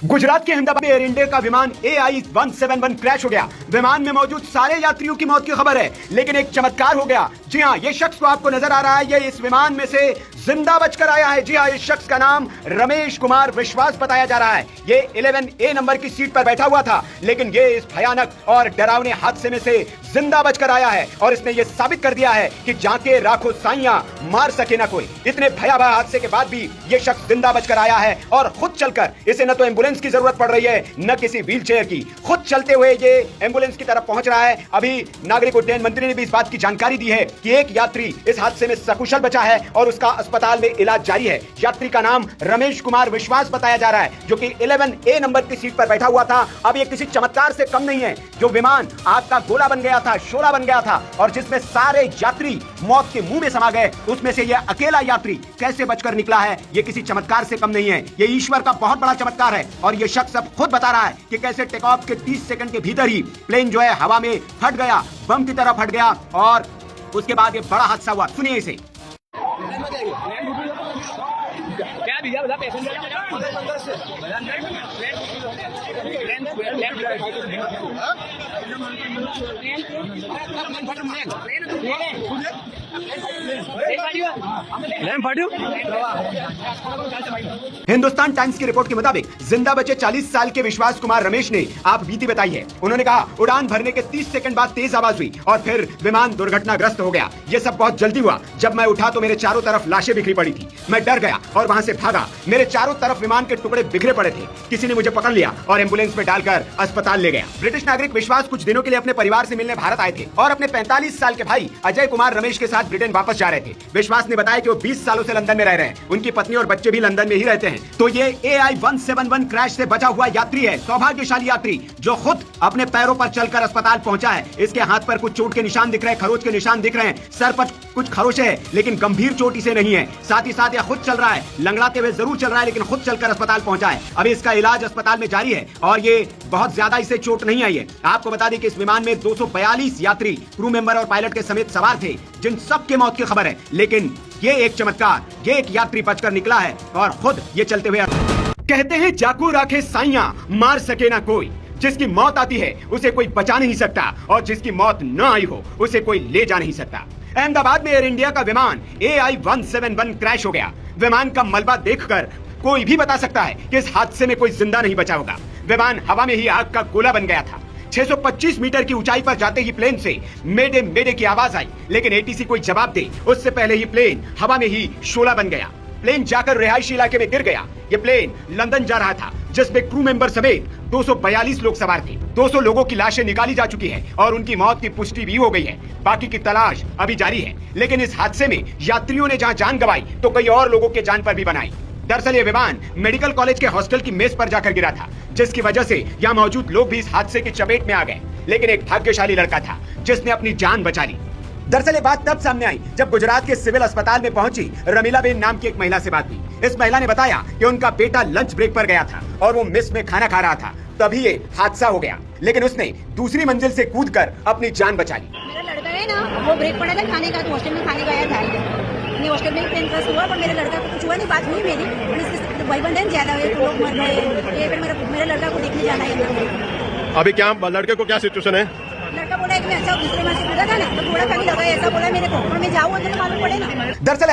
गुजरात के अहमदाबाद में air India का विमान AI-171 क्रैश हो गया। विमान में मौजूद सारे यात्रियों की मौत की खबर है, लेकिन एक चमत्कार हो गया। जी हाँ, ये शख्स को आपको नजर आ रहा है, ये इस विमान में से जिंदा बचकर आया है। जी हाँ, इस शख्स का नाम रमेश कुमार विश्वास बताया जा रहा है। ये 11A नंबर की सीट पर बैठा हुआ था, लेकिन ये इस भयानक और डरावने हादसे में से जिंदा बचकर आया है और इसने ये साबित कर दिया है कि जाके राखो साइयां मार सके ना कोई। इतने भयावह हादसे के बाद भी ये शख्स जिंदा बचकर आया है और खुद चलकर, इसे न तो एम्बुलेंस की जरूरत पड़ रही है न किसी व्हीलचेयर की, खुद चलते हुए ये एम्बुलेंस की तरफ पहुंच रहा है। अभी नागरिक उड्डयन मंत्री ने भी इस बात की जानकारी दी है कि एक यात्री इस हादसे में सकुशल बचा है और उसका अस्पताल में इलाज जारी है। यात्री का नाम रमेश कुमार विश्वास बताया जा रहा है, जो कि 11A नंबर की सीट पर बैठा हुआ था। अब ये किसी चमत्कार से कम नहीं है। जो विमान आग का गोला बन गया था, शोला बन गया था और जिसमें सारे यात्री मौत के मुंह में समा गए, उसमें से यह अकेला यात्री कैसे बचकर निकला है, यह किसी चमत्कार से कम नहीं है। यह ईश्वर का बहुत बड़ा चमत्कार है और यह शख्स अब खुद बता रहा है कि कैसे टेक ऑफ के 30 सेकंड के भीतर ही प्लेन जो है हवा में फट गया, बम की तरह फट गया और उसके बाद ये बड़ा हादसा हुआ। सुनिए इसे। हिंदुस्तान टाइम्स की रिपोर्ट के मुताबिक जिंदा बचे 40 साल के विश्वास कुमार रमेश ने आप बीती बताई है। उन्होंने कहा, उड़ान भरने के 30 सेकंड बाद तेज आवाज हुई और फिर विमान दुर्घटनाग्रस्त हो गया। ये सब बहुत जल्दी हुआ। जब मैं उठा तो मेरे चारों तरफ लाशें बिखरी पड़ी थी। मैं डर गया और वहां से भागा। मेरे चारों तरफ विमान के टुकड़े बिखरे पड़े थे। किसी ने मुझे पकड़ लिया और एम्बुलेंस में डालकर अस्पताल ले गया। ब्रिटिश नागरिक विश्वास कुछ दिनों के लिए अपने परिवार से मिलने भारत आए थे और अपने 45 साल के भाई अजय कुमार रमेश के साथ ब्रिटेन वापस जा रहे थे। विश्वास ने बताया कि वो 20 सालों से लंदन में रह रहे हैं। उनकी पत्नी और बच्चे भी लंदन में ही रहते हैं। तो ये AI-171 क्रैश से बचा हुआ यात्री है, सौभाग्यशाली यात्री जो खुद अपने पैरों पर चलकर अस्पताल पहुंचा है। इसके हाथ पर कुछ चोट के निशान दिख रहे हैं, खरोच के निशान दिख रहे हैं, सर पर कुछ खरोचे है, लेकिन गंभीर चोट इसे नहीं है। साथ ही साथ यह खुद चल रहा है, लंगड़ाते हुए जरूर चल रहा है, लेकिन खुद चलकर अस्पताल पहुंचा है। अभी इसका इलाज अस्पताल में जारी है और ये बहुत ज्यादा इसे चोट नहीं आई है। आपको बता दें कि इस विमान में 242 यात्री, क्रू मेंबर और पायलट के समेत सवार थे, जिन सबके मौत की खबर है। लेकिन ये एक चमत्कार, ये एक यात्री बचकर निकला है और खुद ये चलते हुए। कहते हैं, जाको राखे साइयां मार सके ना कोई। जिसकी मौत आती है उसे कोई बचा नहीं सकता और जिसकी मौत न आई हो उसे कोई ले जा नहीं सकता। अहमदाबाद में एयर इंडिया का विमान AI-171 क्रैश हो गया। विमान का मलबा देखकर कोई भी बता सकता है कि इस हादसे में कोई जिंदा नहीं बचा होगा। विमान हवा में ही आग का गोला बन गया था। 625 मीटर की ऊंचाई पर जाते ही प्लेन से मेडे मेडे की आवाज आई, लेकिन ATC कोई जवाब दे उससे पहले ही प्लेन हवा में ही शोला बन गया। प्लेन जाकर रिहायशी इलाके में गिर गया। ये प्लेन लंदन जा रहा था, जिसमें क्रू मेंबर समेत 242 लोग सवार थे। 200 लोगों की लाशें निकाली जा चुकी है और उनकी मौत की पुष्टि भी हो गई है। बाकी की तलाश अभी जारी है। लेकिन इस हादसे में यात्रियों ने जहां जान गंवाई तो कई और लोगों के जान पर भी बनाई। दरअसल ये विमान मेडिकल कॉलेज के हॉस्टल की मेज पर जाकर गिरा था, जिसकी वजह से यहाँ मौजूद लोग भी इस हादसे की चपेट में आ गए। लेकिन एक भाग्यशाली लड़का था जिसने अपनी जान बचा ली। दरअसल ये बात तब सामने आई जब गुजरात के सिविल अस्पताल में पहुंची रमीला बेन नाम की एक महिला से बात हुई। इस महिला ने बताया कि उनका बेटा लंच ब्रेक पर गया था और वो मेस में खाना खा रहा था, तभी ये हादसा हो गया। लेकिन उसने दूसरी मंजिल से कूदकर अपनी जान बचा ली। मेरा लड़का है ना, वो ब्रेक पड़ा था खाने का, तो हॉस्टल में खाने गया था। नहीं, हॉस्टल में प्लेन क्रैश हुआ, पर मेरे लड़का को कुछ हुआ नहीं। बात हुई मेरी, पर इसके भाई बंधन ज्यादा हुए तो लोग मर गए। ये फिर मेरे लड़का को देखने जाना है। अभी क्या लड़के को क्या सिचुएशन है? लड़का बोला है कि मैं अच्छा दूसरे माँ से बोला था ना, तो थोड़ा सा भी लगा, ऐसा बोला मेरे को, और मैं जाऊँ तो मालूम पड़े ना। दरअसल